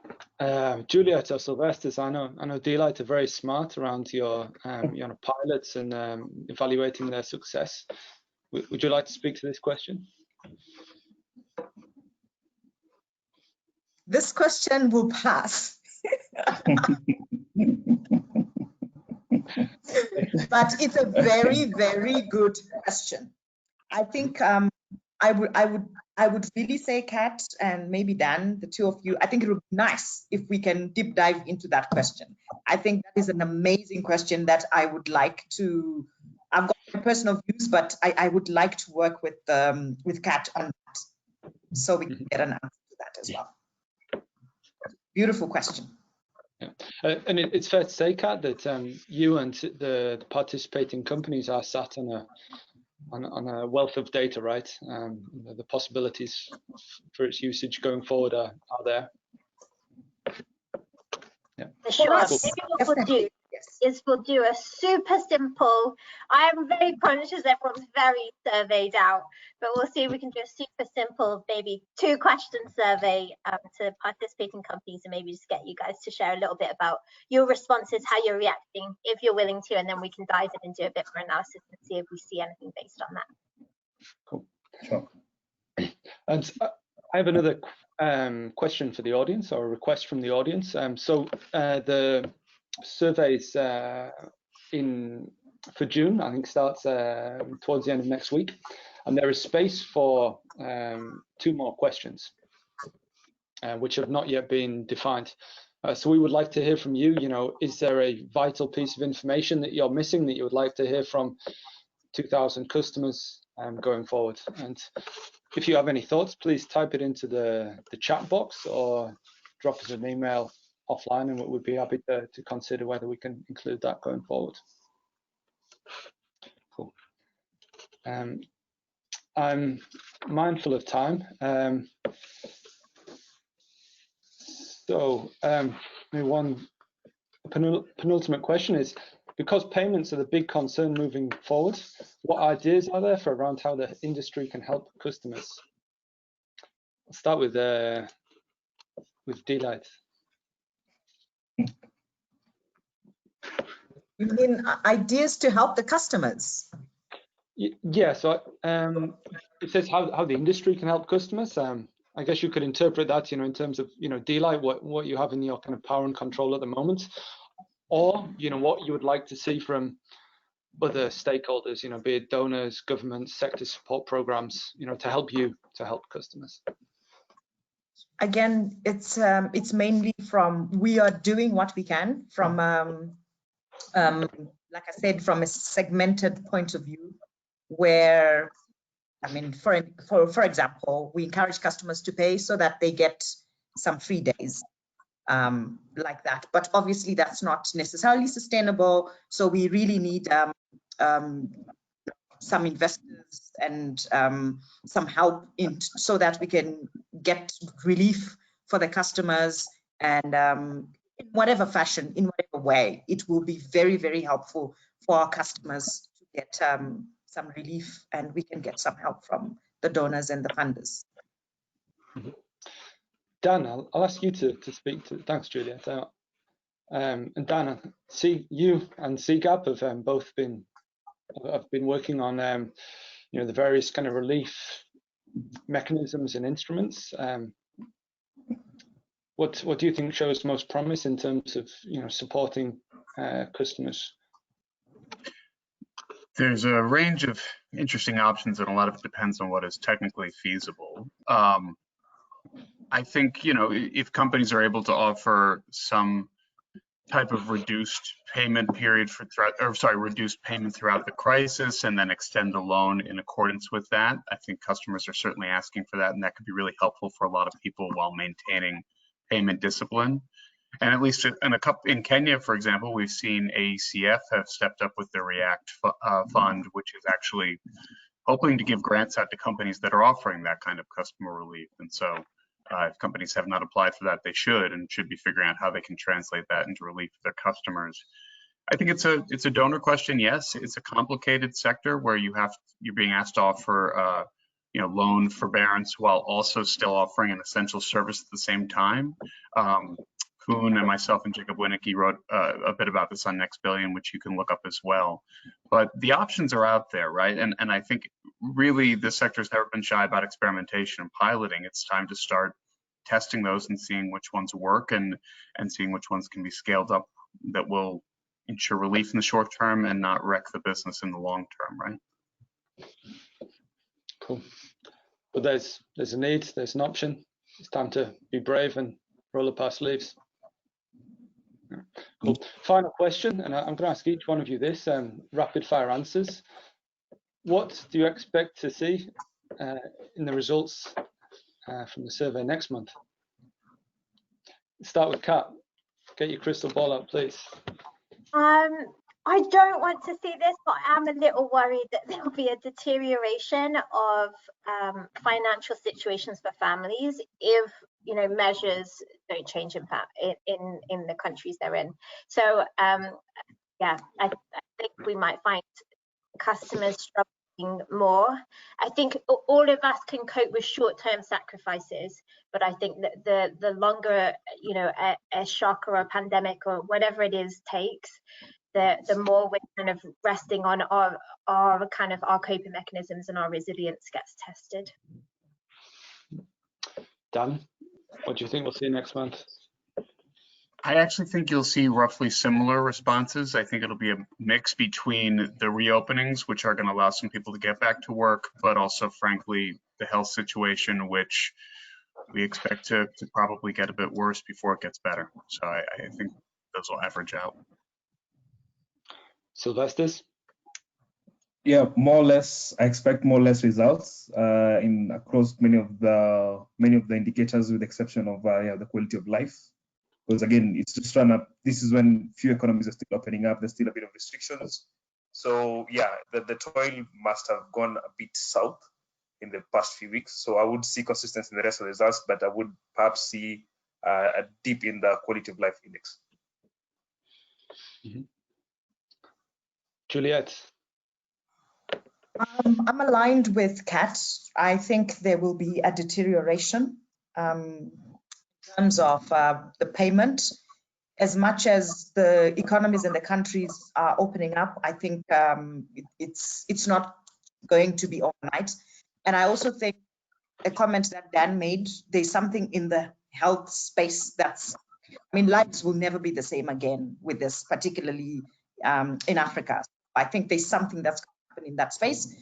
Juliet or Sylvester, I know Delight are very smart around your pilots and evaluating their success. Would you like to speak to this question? This question will pass. But it's a very, very good question. I think I would really say, Kat and maybe Dan, the two of you, I think it would be nice if we can deep dive into that question. I think that is an amazing question that I would like to, I've got my personal views, but I would like to work with Kat on that so we can get an answer to that as well. Beautiful question. Yeah. And it's fair to say, Kat, that you and the participating companies are sat on a wealth of data, right? The possibilities for its usage going forward are there. Yeah. Sure. Maybe what we'll do is we'll do a super simple, I am very conscious everyone's very surveyed out, but we'll see if we can do a super simple, maybe 2-question survey to participating companies and maybe just get you guys to share a little bit about your responses, how you're reacting, if you're willing to, and then we can dive in and do a bit more analysis and see if we see anything based on that. Cool. Sure. And I have another question for the audience, or a request from the audience. So the surveys in for June. I think starts towards the end of next week, and there is space for 2 more questions, which have not yet been defined. So we would like to hear from you. You know, is there a vital piece of information that you're missing that you would like to hear from 2,000 customers going forward? And if you have any thoughts, please type it into the chat box or drop us an email offline, and we'd be happy to consider whether we can include that going forward. Cool. I'm mindful of time. So maybe one penultimate question is, because payments are the big concern moving forward, what ideas are there for around how the industry can help customers? I'll start with Delight. You mean ideas to help the customers? Yeah, so it says how the industry can help customers. I guess you could interpret that, you know, in terms of, you know, Delight, what you have in your kind of power and control at the moment, or, you know, what you would like to see from other stakeholders, you know, be it donors, governments, sector support programs, you know, to help customers. Again, it's mainly from, we are doing what we can from, like I said, from a segmented point of view, where, I mean, for example, we encourage customers to pay so that they get some free days, like that. But obviously, that's not necessarily sustainable. So we really need some investors and some help so that we can get relief for the customers, and in whatever fashion, in whatever way, it will be very, very helpful for our customers to get some relief, and we can get some help from the donors and the funders. Dan, I'll ask you to speak to. Thanks, Juliet. And Dan, you and CGAP have both been working on you know, the various kind of relief mechanisms and instruments. What do you think shows most promise in terms of, you know, supporting customers? There's a range of interesting options, and a lot of it depends on what is technically feasible. I think, you know, if companies are able to offer some type of reduced payment period reduced payment throughout the crisis, and then extend the loan in accordance with that, I think customers are certainly asking for that, and that could be really helpful for a lot of people while maintaining payment discipline. And at least in Kenya, for example, we've seen AECF have stepped up with the React fund, which is actually hoping to give grants out to companies that are offering that kind of customer relief. And so if companies have not applied for that, they should be figuring out how they can translate that into relief for their customers. I think it's a donor question. Yes, it's a complicated sector where you're being asked to offer you know, loan forbearance while also still offering an essential service at the same time. Kuhn and myself and Jacob Winicky wrote a bit about this on Next Billion, which you can look up as well. But the options are out there, right? And I think really the sector's never been shy about experimentation and piloting. It's time to start testing those and seeing which ones work, and seeing which ones can be scaled up that will ensure relief in the short term and not wreck the business in the long term, right? Cool. But there's a need, there's an option. It's time to be brave and roll up our sleeves. Cool. Final question, and I'm going to ask each one of you this, rapid fire answers. What do you expect to see in the results from the survey next month? Start with Kat. Get your crystal ball out, please. I don't want to see this, but I'm a little worried that there will be a deterioration of financial situations for families if, you know, measures don't change in the countries they're in. So yeah, I think we might find customers struggling more. I think all of us can cope with short-term sacrifices, but I think that the longer, you know, a shock or a pandemic or whatever it is takes, the more we're kind of resting on our coping mechanisms and our resilience gets tested. Dan, what do you think we'll see next month? I actually think you'll see roughly similar responses. I think it'll be a mix between the reopenings, which are going to allow some people to get back to work, but also, frankly, the health situation, which we expect to probably get a bit worse before it gets better. So I think those will average out. Sylvesters? Yeah, more or less. I expect more or less results across many of the indicators, with the exception of the quality of life. Because again, it's just this is when few economies are still opening up. There's still a bit of restrictions. So yeah, the toil must have gone a bit south in the past few weeks. So I would see consistency in the rest of the results, but I would perhaps see a dip in the quality of life index. Mm-hmm. Juliet? I'm aligned with Kat. I think there will be a deterioration in terms of the payment. As much as the economies in the countries are opening up, I think it's not going to be overnight. And I also think a comment that Dan made, there's something in the health space lives will never be the same again with this, particularly in Africa. I think there's something that's happening in that space.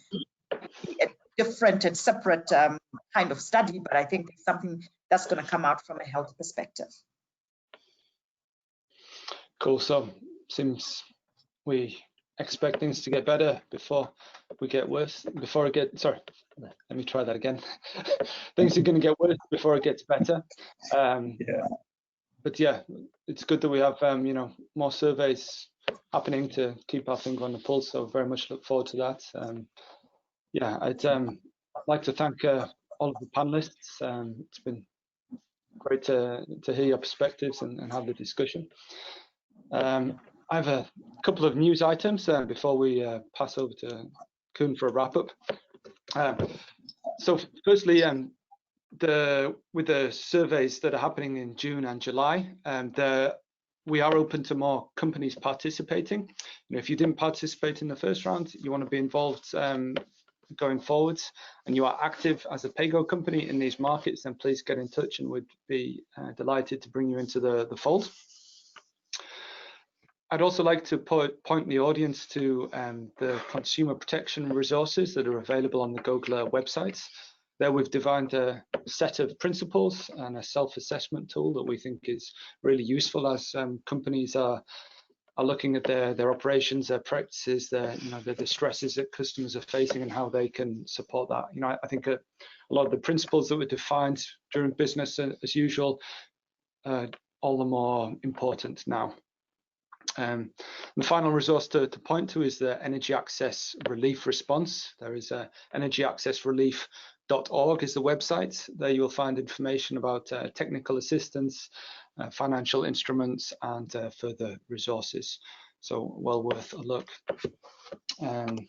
A different and separate kind of study, but I think there's something that's going to come out from a health perspective. Cool. So seems we expect things to get better before we get worse. Sorry, let me try that again. Things are going to get worse before it gets better. Yeah. But yeah, it's good that we have more surveys happening to keep our finger on the pulse. So very much look forward to that. Yeah, I'd like to thank all of the panelists. It's been great to hear your perspectives and have the discussion. I have a couple of news items before we pass over to Koen for a wrap-up. So firstly, with the surveys that are happening in June and July, we are open to more companies participating. If you didn't participate in the first round, you want to be involved going forwards, and you are active as a PayGo company in these markets, then please get in touch, and we'd be delighted to bring you into the fold. I'd also like to point the audience to the consumer protection resources that are available on the Gogla websites. There we've defined a set of principles and a self-assessment tool that we think is really useful as companies are looking at their operations, their practices, the stresses that customers are facing and how they can support that. I think a lot of the principles that were defined during business as usual, all the more important now. The final resource to point to is the Energy Access Relief Response. There is energyaccessrelief.org is the website. There you will find information about technical assistance, financial instruments, and further resources. So well worth a look. And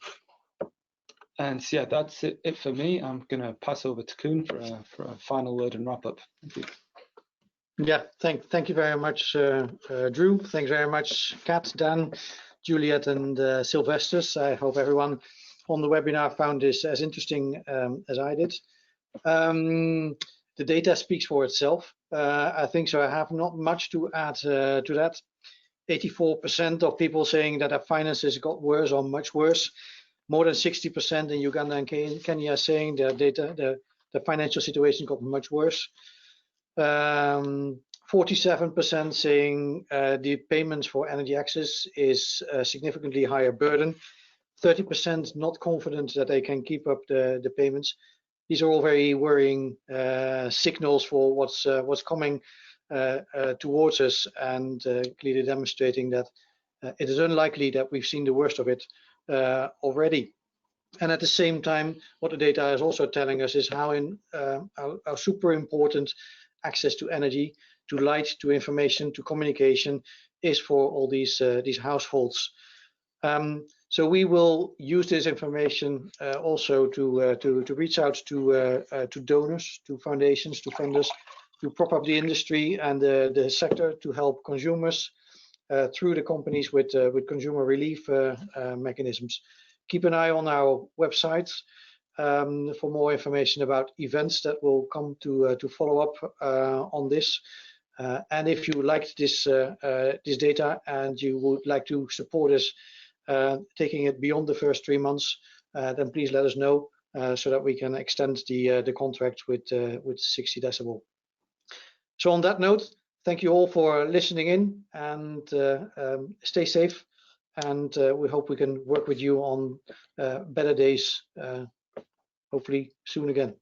yeah, that's it for me. I'm going to pass over to Koen for a final word and wrap up. Thank you. Yeah, thank you very much, Drew. Thanks very much, Kat, Dan, Juliet, and Sylvesters. I hope everyone on the webinar found this as interesting as I did. The data speaks for itself. I think so. I have not much to add to that. 84% of people saying that their finances got worse or much worse. More than 60% in Uganda and Kenya saying the financial situation got much worse. 47% saying the payments for energy access is a significantly higher burden. 30% not confident that they can keep up the payments. These are all very worrying signals for what's coming towards us, and clearly demonstrating that it is unlikely that we've seen the worst of it already. And at the same time, what the data is also telling us is how super important access to energy, to light, to information, to communication is for all these households. So we will use this information also to reach out to donors, to foundations, to funders, to prop up the industry and the sector, to help consumers through the companies with consumer relief mechanisms. Keep an eye on our websites for more information about events that will come to follow up on this. And if you liked this this data and you would like to support us taking it beyond the first 3 months, then please let us know so that we can extend the contract with 60 decibel. So on that note, thank you all for listening in, and stay safe. And we hope we can work with you on better days, hopefully soon again.